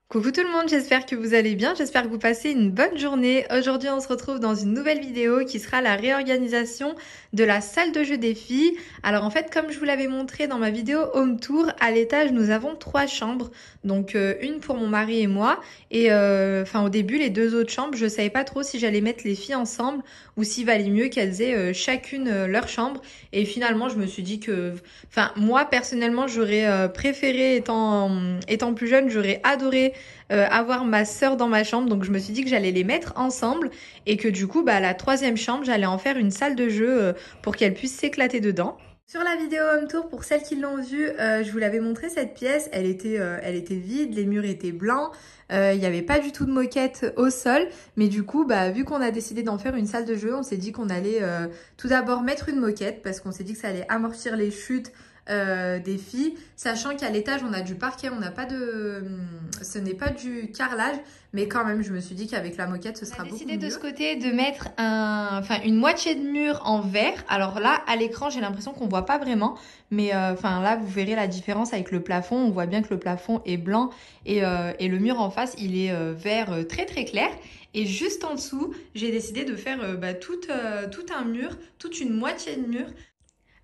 Coucou tout le monde, j'espère que vous allez bien, j'espère que vous passez une bonne journée. Aujourd'hui on se retrouve dans une nouvelle vidéo qui sera la réorganisation de la salle de jeu des filles. Alors en fait comme je vous l'avais montré dans ma vidéo home tour, à l'étage nous avons 3 chambres. Donc une pour mon mari et moi. Et au début les 2 autres chambres, je savais pas trop si j'allais mettre les filles ensemble ou s'il valait mieux qu'elles aient chacune leur chambre. Et finalement je me suis dit que... moi personnellement j'aurais préféré, étant plus jeune, j'aurais adoré avoir ma sœur dans ma chambre, donc je me suis dit que j'allais les mettre ensemble et que du coup la troisième chambre j'allais en faire une salle de jeu pour qu'elle puisse s'éclater dedans. Sur la vidéo home tour, pour celles qui l'ont vue, je vous l'avais montré cette pièce, elle était vide, les murs étaient blancs, il n'y avait pas du tout de moquette au sol, mais du coup, vu qu'on a décidé d'en faire une salle de jeu, on s'est dit qu'on allait tout d'abord mettre une moquette parce qu'on s'est dit que ça allait amortir les chutes des filles, sachant qu'à l'étage on a du parquet, on n'a pas de, ce n'est pas du carrelage, mais quand même je me suis dit qu'avec la moquette ce sera beaucoup mieux. On a décidé de ce côté de mettre une moitié de mur en verre. Alors là à l'écran j'ai l'impression qu'on voit pas vraiment, mais là vous verrez la différence avec le plafond. On voit bien que le plafond est blanc et le mur en face il est vert très très clair. Et juste en dessous j'ai décidé de faire tout un mur, toute une moitié de mur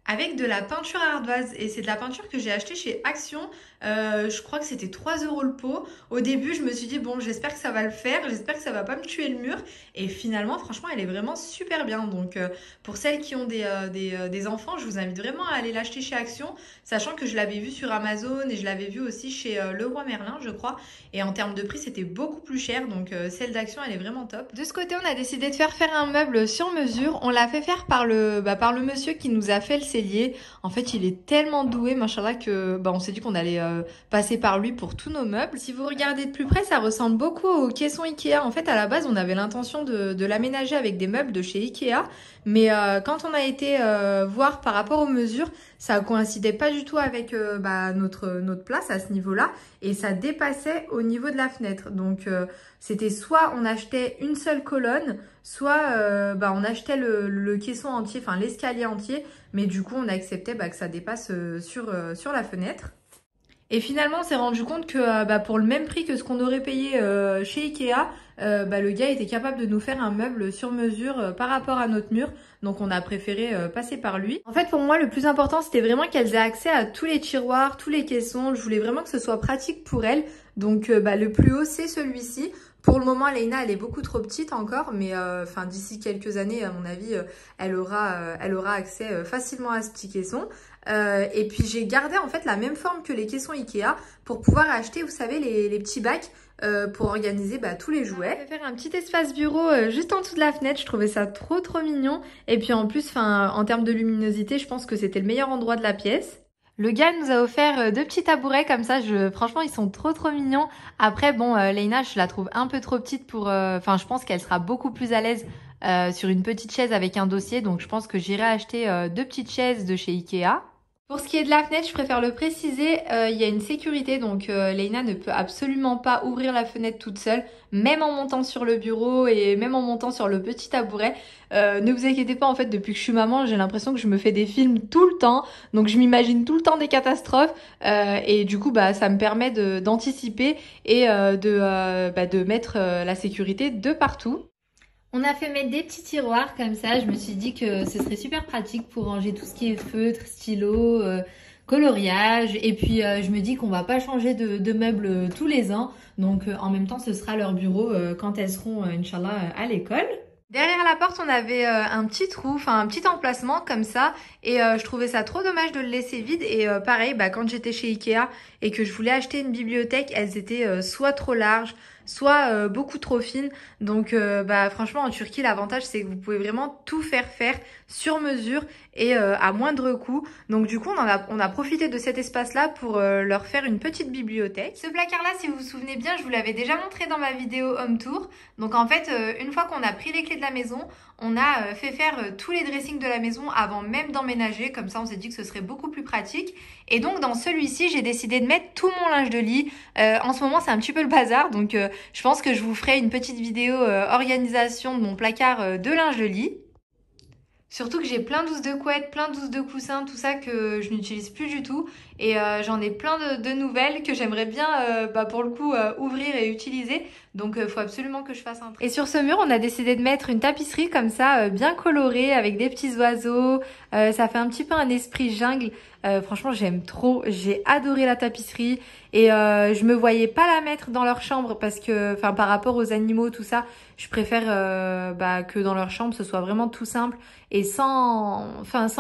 avec de la peinture ardoise. Et c'est de la peinture que j'ai achetée chez Action. Je crois que c'était 3 € le pot. Au début, je me suis dit, bon, j'espère que ça va le faire. J'espère que ça va pas me tuer le mur. Et finalement, franchement, elle est vraiment super bien. Donc, pour celles qui ont des enfants, je vous invite vraiment à aller l'acheter chez Action. Sachant que je l'avais vu sur Amazon et je l'avais vu aussi chez Leroy Merlin, je crois. Et en termes de prix, c'était beaucoup plus cher. Donc, celle d'Action, elle est vraiment top. De ce côté, on a décidé de faire un meuble sur mesure. On l'a fait faire par le monsieur qui nous a fait le cellier. En fait, il est tellement doué, machallah, que on s'est dit qu'on allait passer par lui pour tous nos meubles. Si vous regardez de plus près, ça ressemble beaucoup au caisson Ikea. En fait, à la base, on avait l'intention de l'aménager avec des meubles de chez Ikea. Mais quand on a été voir par rapport aux mesures, ça coïncidait pas du tout avec notre place à ce niveau-là. Et ça dépassait au niveau de la fenêtre. Donc, c'était soit on achetait une seule colonne, soit on achetait le caisson entier, enfin l'escalier entier. Mais du coup, on acceptait que ça dépasse sur la fenêtre. Et finalement, on s'est rendu compte que pour le même prix que ce qu'on aurait payé chez Ikea, le gars était capable de nous faire un meuble sur mesure par rapport à notre mur. Donc on a préféré passer par lui. En fait, pour moi, le plus important, c'était vraiment qu'elles aient accès à tous les tiroirs, tous les caissons. Je voulais vraiment que ce soit pratique pour elles. Donc le plus haut, c'est celui-ci. Pour le moment, Leïna, elle est beaucoup trop petite encore, mais d'ici quelques années, à mon avis, elle aura accès facilement à ce petit caisson. Et puis j'ai gardé en fait la même forme que les caissons Ikea pour pouvoir acheter, vous savez, les petits bacs pour organiser tous les jouets. Je vais faire un petit espace bureau juste en dessous de la fenêtre, je trouvais ça trop mignon. Et puis en plus, en termes de luminosité, je pense que c'était le meilleur endroit de la pièce. Le gars nous a offert 2 petits tabourets comme ça, franchement ils sont trop mignons. Après Leïna je la trouve un peu trop petite pour... je pense qu'elle sera beaucoup plus à l'aise sur une petite chaise avec un dossier. Donc je pense que j'irai acheter 2 petites chaises de chez Ikea. Pour ce qui est de la fenêtre, je préfère le préciser, il y a une sécurité, donc Leïna ne peut absolument pas ouvrir la fenêtre toute seule, même en montant sur le bureau et même en montant sur le petit tabouret. Ne vous inquiétez pas, en fait, depuis que je suis maman, j'ai l'impression que je me fais des films tout le temps, donc je m'imagine tout le temps des catastrophes, et du coup, ça me permet d'anticiper et de mettre la sécurité de partout. On a fait mettre des petits tiroirs comme ça. Je me suis dit que ce serait super pratique pour ranger tout ce qui est feutre, stylo, coloriage. Et puis je me dis qu'on va pas changer de meubles tous les ans. Donc en même temps, ce sera leur bureau quand elles seront, Inch'Allah, à l'école. Derrière la porte, on avait un petit trou, un petit emplacement comme ça. Et je trouvais ça trop dommage de le laisser vide. Et pareil, quand j'étais chez Ikea et que je voulais acheter une bibliothèque, elles étaient soit trop larges, soit beaucoup trop fines. Donc franchement, en Turquie, l'avantage, c'est que vous pouvez vraiment tout faire sur mesure et à moindre coût. Donc du coup, on a profité de cet espace-là pour leur faire une petite bibliothèque. Ce placard-là, si vous vous souvenez bien, je vous l'avais déjà montré dans ma vidéo home tour. Donc en fait, une fois qu'on a pris les clés de la maison, on a fait faire tous les dressings de la maison avant même d'emménager. Comme ça, on s'est dit que ce serait beaucoup plus pratique. Et donc, dans celui-ci, j'ai décidé de mettre tout mon linge de lit. En ce moment, c'est un petit peu le bazar. Donc, je pense que je vous ferai une petite vidéo organisation de mon placard de linge de lit. Surtout que j'ai plein d'housses de couette, plein d'housses de coussins, tout ça que je n'utilise plus du tout. et j'en ai plein de nouvelles que j'aimerais bien pour le coup ouvrir et utiliser. Donc faut absolument que je fasse un tri. Et sur ce mur, on a décidé de mettre une tapisserie comme ça, bien colorée, avec des petits oiseaux. Ça fait un petit peu un esprit jungle. Franchement, j'aime trop. J'ai adoré la tapisserie. Et je me voyais pas la mettre dans leur chambre parce que, enfin, par rapport aux animaux, tout ça, je préfère que dans leur chambre, ce soit vraiment tout simple et sans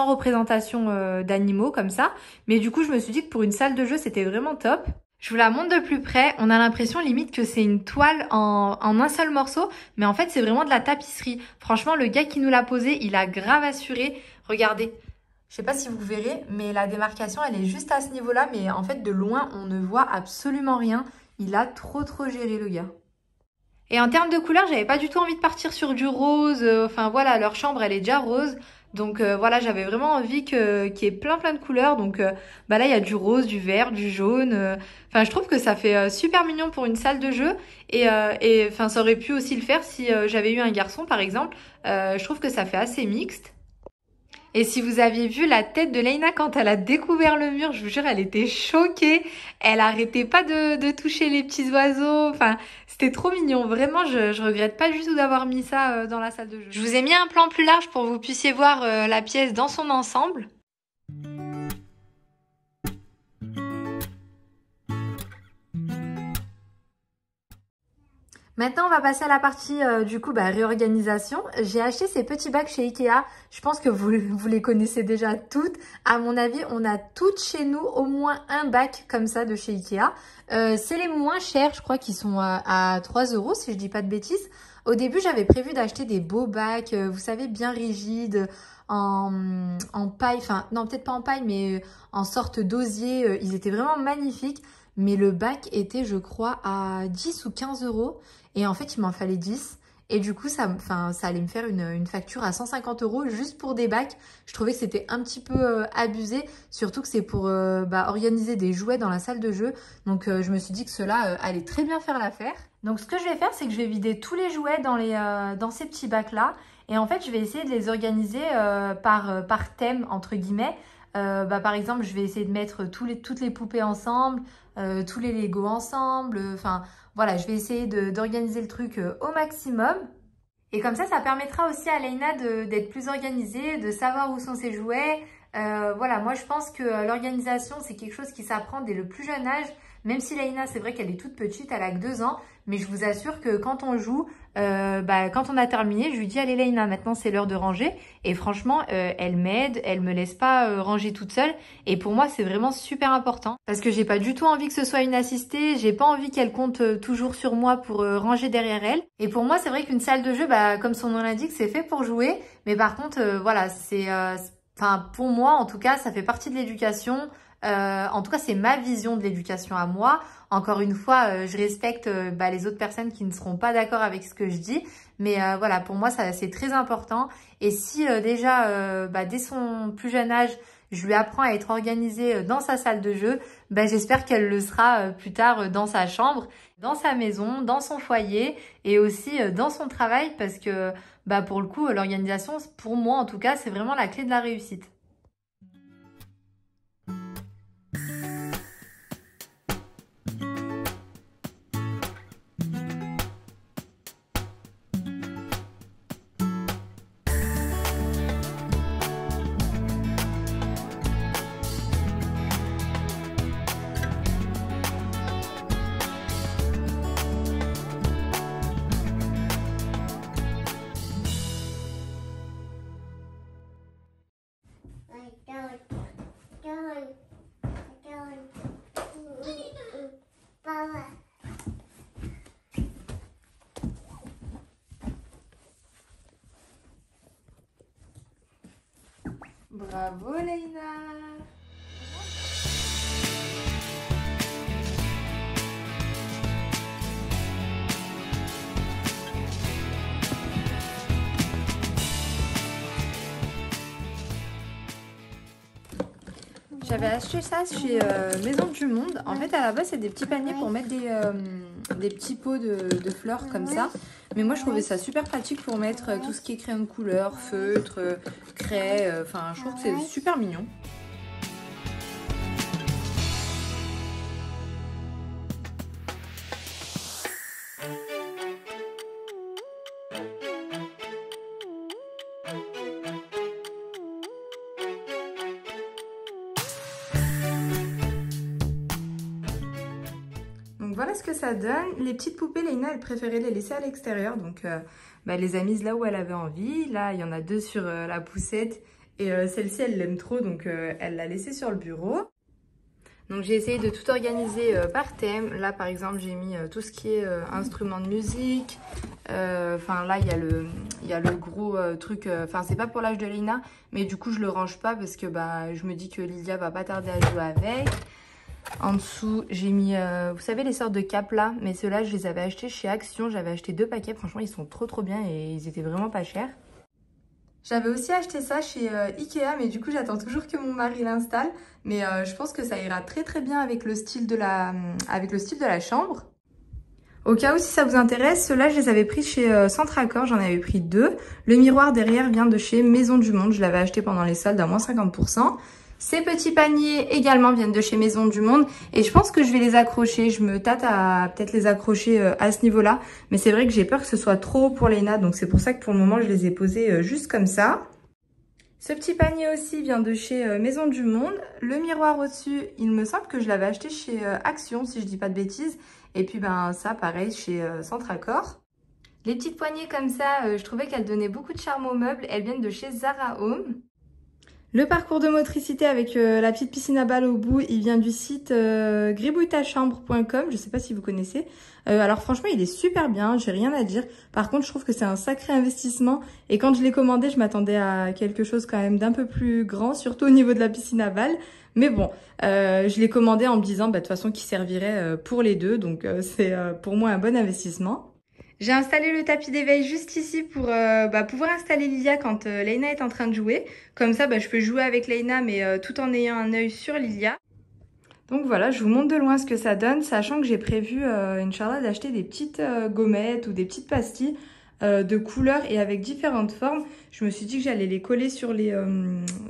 représentation d'animaux comme ça. Mais du coup, je me suis dit que pour une salle de jeu, c'était vraiment top. Je vous la montre de plus près. On a l'impression limite que c'est une toile en un seul morceau. Mais en fait, c'est vraiment de la tapisserie. Franchement, le gars qui nous l'a posé, il a grave assuré. Regardez. Je sais pas si vous verrez, mais la démarcation, elle est juste à ce niveau-là. Mais en fait, de loin, on ne voit absolument rien. Il a trop géré, le gars. Et en termes de couleur, j'avais pas du tout envie de partir sur du rose. Enfin voilà, leur chambre, elle est déjà rose. Donc voilà, j'avais vraiment envie qu'il y ait plein de couleurs. Donc là, il y a du rose, du vert, du jaune. Enfin, je trouve que ça fait super mignon pour une salle de jeu. Et enfin, ça aurait pu aussi le faire si j'avais eu un garçon, par exemple. Je trouve que ça fait assez mixte. Et si vous aviez vu la tête de Leïna quand elle a découvert le mur, je vous jure, elle était choquée. Elle arrêtait pas de toucher les petits oiseaux. Enfin, c'était trop mignon. Vraiment, je regrette pas du tout d'avoir mis ça dans la salle de jeu. Je vous ai mis un plan plus large pour que vous puissiez voir la pièce dans son ensemble. Maintenant, on va passer à la partie réorganisation. J'ai acheté ces petits bacs chez Ikea. Je pense que vous les connaissez déjà toutes. À mon avis, on a toutes chez nous au moins un bac comme ça de chez Ikea. C'est les moins chers, je crois qu'ils sont à 3 € si je dis pas de bêtises. Au début, j'avais prévu d'acheter des beaux bacs, vous savez, bien rigides, en paille. Enfin, non, peut-être pas en paille, mais en sorte d'osier. Ils étaient vraiment magnifiques. Mais le bac était, je crois, à 10 ou 15 €. Et en fait, il m'en fallait 10. Et du coup, ça allait me faire une facture à 150 € juste pour des bacs. Je trouvais que c'était un petit peu abusé. Surtout que c'est pour organiser des jouets dans la salle de jeu. Donc, je me suis dit que cela allait très bien faire l'affaire. Donc, ce que je vais faire, c'est que je vais vider tous les jouets dans ces petits bacs-là. Et en fait, je vais essayer de les organiser par thème, entre guillemets. Par exemple, je vais essayer de mettre toutes les poupées ensemble, tous les Lego ensemble. Enfin, voilà, je vais essayer d'organiser le truc au maximum. Et comme ça permettra aussi à Leïna d'être plus organisée, de savoir où sont ses jouets. Voilà, moi je pense que l'organisation, c'est quelque chose qui s'apprend dès le plus jeune âge. Même si Leïna, c'est vrai qu'elle est toute petite, elle a que 2 ans. Mais je vous assure que quand on joue, quand on a terminé, je lui dis « Allez Leïna, maintenant c'est l'heure de ranger ». Et franchement, elle m'aide, elle me laisse pas ranger toute seule. Et pour moi, c'est vraiment super important. Parce que j'ai pas du tout envie que ce soit une assistée. J'ai pas envie qu'elle compte toujours sur moi pour ranger derrière elle. Et pour moi, c'est vrai qu'une salle de jeu, comme son nom l'indique, c'est fait pour jouer. Mais par contre, voilà, enfin, pour moi, en tout cas, ça fait partie de l'éducation. En tout cas, c'est ma vision de l'éducation à moi. Encore une fois, je respecte les autres personnes qui ne seront pas d'accord avec ce que je dis. Mais voilà, pour moi, ça c'est très important. Et si déjà, dès son plus jeune âge, je lui apprends à être organisée dans sa salle de jeu, j'espère qu'elle le sera plus tard dans sa chambre, dans sa maison, dans son foyer et aussi dans son travail. Parce que pour le coup, l'organisation, pour moi en tout cas, c'est vraiment la clé de la réussite. Bravo Leïna! J'avais acheté ça chez Maison du Monde. En fait, à la base, c'est des petits paniers pour mettre des petits pots de fleurs comme ça. Mais moi, je trouvais ça super pratique pour mettre tout ce qui est crayon de couleur, feutre, craie. Enfin, je trouve que c'est super mignon. voilà ce que ça donne. Les petites poupées, Léna, elle préférait les laisser à l'extérieur. Donc, elle les a mises là où elle avait envie. Là, il y en a 2 sur la poussette. Et celle-ci, elle l'aime trop, donc elle l'a laissée sur le bureau. Donc j'ai essayé de tout organiser par thème. Là par exemple j'ai mis tout ce qui est instruments de musique. Enfin là il y a le gros truc. Enfin c'est pas pour l'âge de Léna, mais du coup je le range pas parce que je me dis que Lilia va pas tarder à jouer avec. En dessous j'ai mis, vous savez les sortes de capes là, mais ceux-là je les avais achetés chez Action. J'avais acheté 2 paquets. Franchement ils sont trop bien et ils étaient vraiment pas chers. J'avais aussi acheté ça chez Ikea, mais du coup j'attends toujours que mon mari l'installe. Mais je pense que ça ira très bien avec le style de la chambre. Au cas où si ça vous intéresse, ceux-là je les avais pris chez Centracor, j'en avais pris 2. Le miroir derrière vient de chez Maison du Monde, je l'avais acheté pendant les soldes à moins 50%. Ces petits paniers également viennent de chez Maison du Monde et je pense que je vais les accrocher. Je me tâte à peut-être les accrocher à ce niveau-là. Mais c'est vrai que j'ai peur que ce soit trop haut pour Léna. Donc c'est pour ça que pour le moment, je les ai posés juste comme ça. Ce petit panier aussi vient de chez Maison du Monde. Le miroir au-dessus, il me semble que je l'avais acheté chez Action, si je dis pas de bêtises. Et puis ça, pareil, chez Centracor. Les petites poignées comme ça, je trouvais qu'elles donnaient beaucoup de charme aux meubles. Elles viennent de chez Zara Home. Le parcours de motricité avec la petite piscine à balles au bout, il vient du site gribouilletachambre.com, je sais pas si vous connaissez. Alors franchement, il est super bien, j'ai rien à dire. Par contre, je trouve que c'est un sacré investissement. Et quand je l'ai commandé, je m'attendais à quelque chose quand même d'un peu plus grand, surtout au niveau de la piscine à balles. Mais bon, je l'ai commandé en me disant de toute façon qu'il servirait pour les deux. Donc c'est pour moi un bon investissement. J'ai installé le tapis d'éveil juste ici pour pouvoir installer Lilia quand Léna est en train de jouer. Comme ça, je peux jouer avec Léna, mais tout en ayant un œil sur Lilia. Donc voilà, je vous montre de loin ce que ça donne, sachant que j'ai prévu, Inch'Allah, d'acheter des petites gommettes ou des petites pastilles de couleurs et avec différentes formes. Je me suis dit que j'allais les coller sur les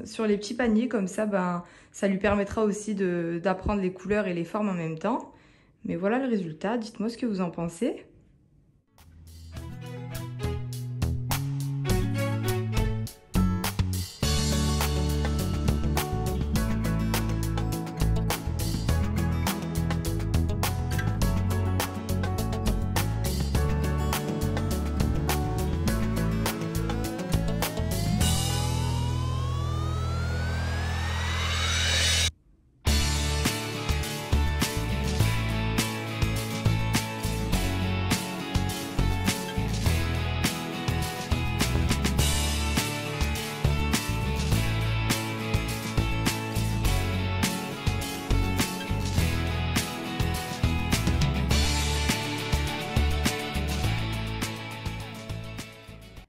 petits paniers, comme ça, ça lui permettra aussi d'apprendre les couleurs et les formes en même temps. Mais voilà le résultat, dites-moi ce que vous en pensez.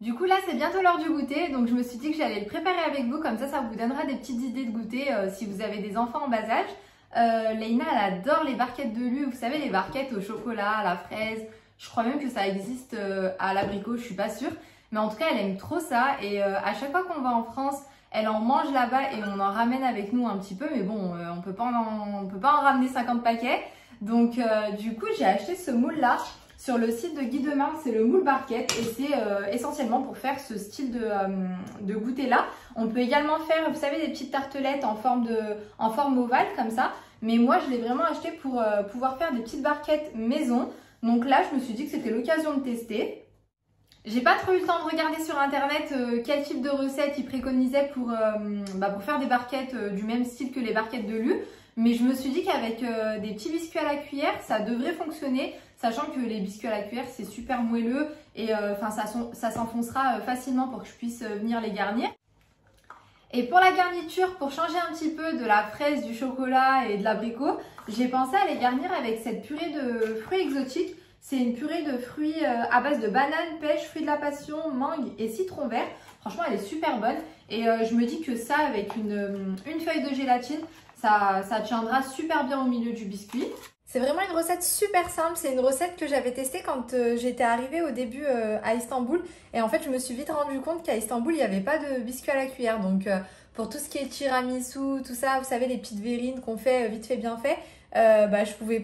Du coup là c'est bientôt l'heure du goûter, donc je me suis dit que j'allais le préparer avec vous, comme ça vous donnera des petites idées de goûter si vous avez des enfants en bas âge. Léna elle adore les barquettes de Lu, vous savez les barquettes au chocolat, à la fraise, je crois même que ça existe à l'abricot, je suis pas sûre. Mais en tout cas elle aime trop ça et à chaque fois qu'on va en France, elle en mange là-bas et on en ramène avec nous un petit peu, mais bon on peut pas en ramener 50 paquets. Donc du coup j'ai acheté ce moule là. Sur le site de Guy de Marne, c'est le moule barquette et c'est essentiellement pour faire ce style de goûter là. On peut également faire, vous savez, des petites tartelettes en forme ovale comme ça. Mais moi, je l'ai vraiment acheté pour pouvoir faire des petites barquettes maison. Donc là, je me suis dit que c'était l'occasion de tester. J'ai pas trop eu le temps de regarder sur internet quel type de recette ils préconisaient pour faire des barquettes du même style que les barquettes de Lu. Mais je me suis dit qu'avec des petits biscuits à la cuillère, ça devrait fonctionner, sachant que les biscuits à la cuillère, c'est super moelleux et ça s'enfoncera facilement pour que je puisse venir les garnir. Et pour la garniture, pour changer un petit peu de la fraise, du chocolat et de l'abricot, j'ai pensé à les garnir avec cette purée de fruits exotiques. C'est une purée de fruits à base de bananes, pêche, fruits de la passion, mangue et citron vert. Franchement, elle est super bonne. Et je me dis que ça, avec une feuille de gélatine, ça tiendra super bien au milieu du biscuit. C'est vraiment une recette super simple. C'est une recette que j'avais testée quand j'étais arrivée au début à Istanbul. Et en fait, je me suis vite rendu compte qu'à Istanbul, il n'y avait pas de biscuits à la cuillère. Donc, pour tout ce qui est tiramisu, tout ça, vous savez, les petites verrines qu'on fait vite fait, bien fait, je pouvais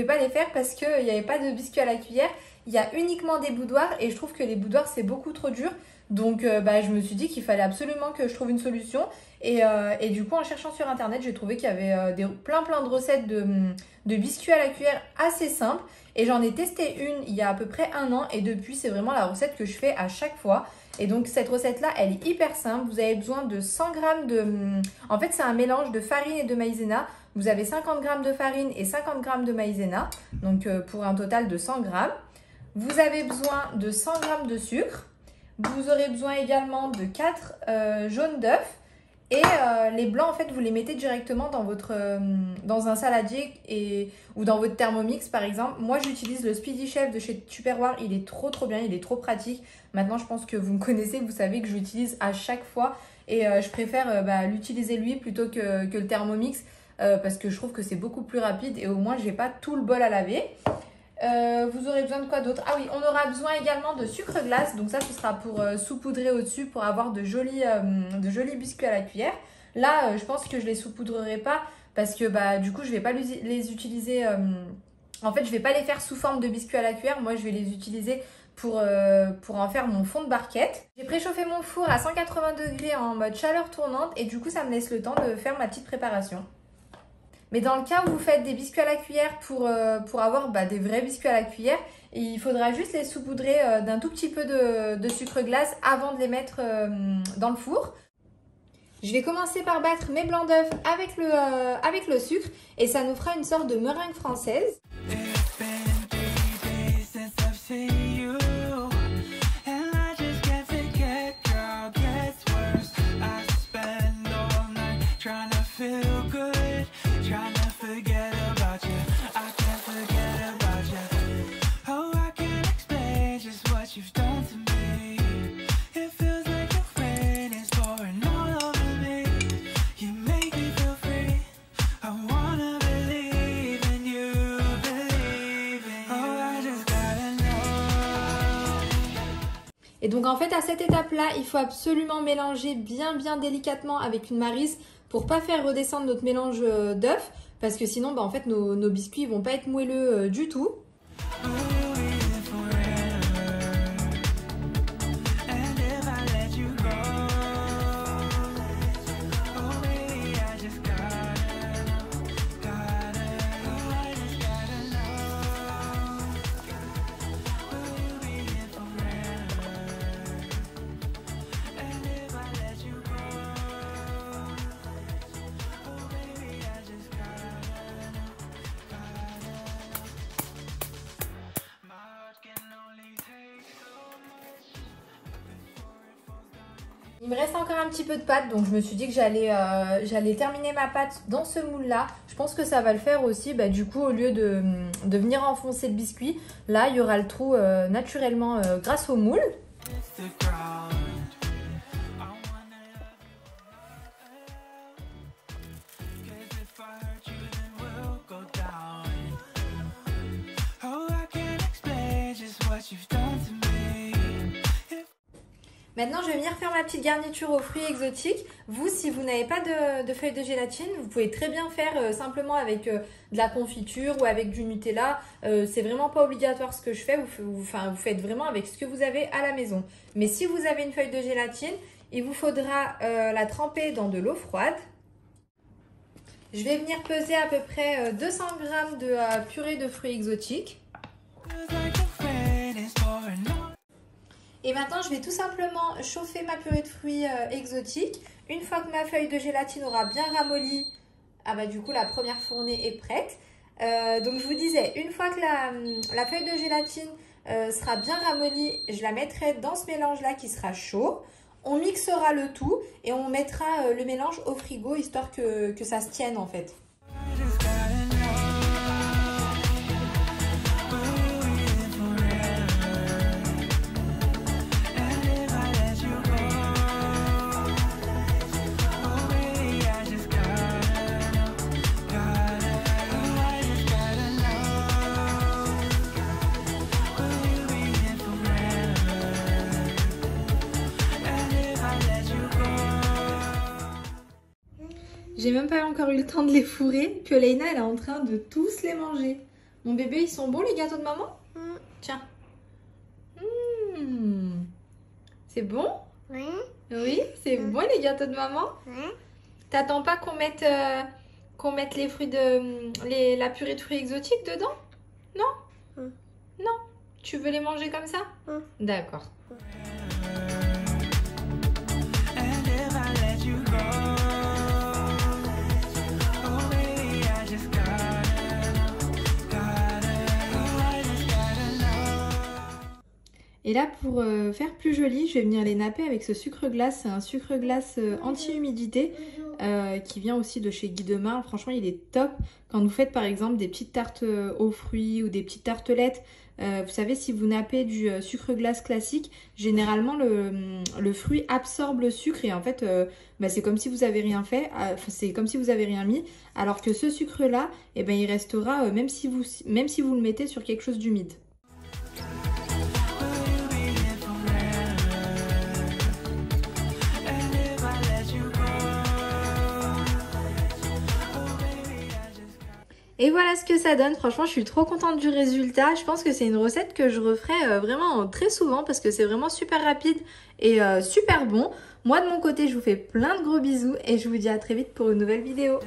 pas les faire parce qu'il n'y avait pas de biscuits à la cuillère. Il y a uniquement des boudoirs et je trouve que les boudoirs c'est beaucoup trop dur. Donc je me suis dit qu'il fallait absolument que je trouve une solution. Et du coup en cherchant sur internet j'ai trouvé qu'il y avait plein de recettes de biscuits à la cuillère assez simples. Et j'en ai testé une il y a à peu près 1 an et depuis c'est vraiment la recette que je fais à chaque fois. Et donc cette recette là elle est hyper simple. Vous avez besoin de 100 g de... En fait c'est un mélange de farine et de maïzena. Vous avez 50 g de farine et 50 g de maïzena. Donc pour un total de 100 g. Vous avez besoin de 100 g de sucre. Vous aurez besoin également de 4 jaunes d'œufs. Et les blancs, en fait, vous les mettez directement dans un saladier ou dans votre Thermomix, par exemple. Moi, j'utilise le Speedy Chef de chez Tupperware. Il est trop bien, il est trop pratique. Maintenant, je pense que vous me connaissez, vous savez que je l'utilise à chaque fois. Et je préfère l'utiliser lui plutôt que le Thermomix parce que je trouve que c'est beaucoup plus rapide et au moins, je n'ai pas tout le bol à laver. Vous aurez besoin de quoi d'autre? Ah oui, on aura besoin également de sucre glace. Donc ça, ce sera pour saupoudrer au-dessus pour avoir de jolis biscuits à la cuillère. Là, je pense que je les saupoudrerai pas parce que du coup, je vais pas les utiliser. En fait, je vais pas les faire sous forme de biscuits à la cuillère. Moi, je vais les utiliser pour en faire mon fond de barquette. J'ai préchauffé mon four à 180 degrés en mode chaleur tournante et du coup, ça me laisse le temps de faire ma petite préparation. Mais dans le cas où vous faites des biscuits à la cuillère pour avoir des vrais biscuits à la cuillère, il faudra juste les saupoudrer d'un tout petit peu de sucre glace avant de les mettre dans le four. Je vais commencer par battre mes blancs d'œufs avec le sucre et ça nous fera une sorte de meringue française. Et donc en fait à cette étape-là, il faut absolument mélanger bien délicatement avec une maryse pour pas faire redescendre notre mélange d'œufs parce que sinon en fait nos biscuits vont pas être moelleux du tout. Il me reste encore un petit peu de pâte, donc je me suis dit que j'allais terminer ma pâte dans ce moule-là. Je pense que ça va le faire aussi. Du coup, au lieu de venir enfoncer le biscuit, là, il y aura le trou naturellement grâce au moule. Maintenant, je vais venir faire ma petite garniture aux fruits exotiques. Vous, si vous n'avez pas de feuilles de gélatine, vous pouvez très bien faire simplement avec de la confiture ou avec du Nutella. C'est vraiment pas obligatoire ce que je fais. Vous faites vraiment avec ce que vous avez à la maison. Mais si vous avez une feuille de gélatine, il vous faudra la tremper dans de l'eau froide. Je vais venir peser à peu près 200 g de purée de fruits exotiques. Et maintenant, je vais tout simplement chauffer ma purée de fruits exotiques. Une fois que ma feuille de gélatine aura bien ramolli, du coup, la première fournée est prête. Donc, je vous disais, une fois que la feuille de gélatine sera bien ramollie, je la mettrai dans ce mélange-là qui sera chaud. On mixera le tout et on mettra le mélange au frigo, histoire que ça se tienne en fait. J'ai même pas encore eu le temps de les fourrer que Leïna elle est en train de tous les manger. Mon bébé, ils sont bons les gâteaux de maman? Tiens. C'est bon? Oui. Oui, c'est bon les gâteaux de maman? T'attends pas qu'on mette les fruits la purée de fruits exotiques dedans? Non? Non. Tu veux les manger comme ça? D'accord. Et là, pour faire plus joli, je vais venir les napper avec ce sucre glace. C'est un sucre glace anti-humidité qui vient aussi de chez Guy Demain. Franchement, il est top quand vous faites par exemple des petites tartes aux fruits ou des petites tartelettes. Vous savez, si vous nappez du sucre glace classique, généralement le fruit absorbe le sucre et en fait, c'est comme si vous avez rien fait. C'est comme si vous avez rien mis. Alors que ce sucre-là, eh ben, il restera même si vous le mettez sur quelque chose d'humide. Et voilà ce que ça donne. Franchement, je suis trop contente du résultat. Je pense que c'est une recette que je referai vraiment très souvent parce que c'est vraiment super rapide et super bon. Moi, de mon côté, je vous fais plein de gros bisous et je vous dis à très vite pour une nouvelle vidéo.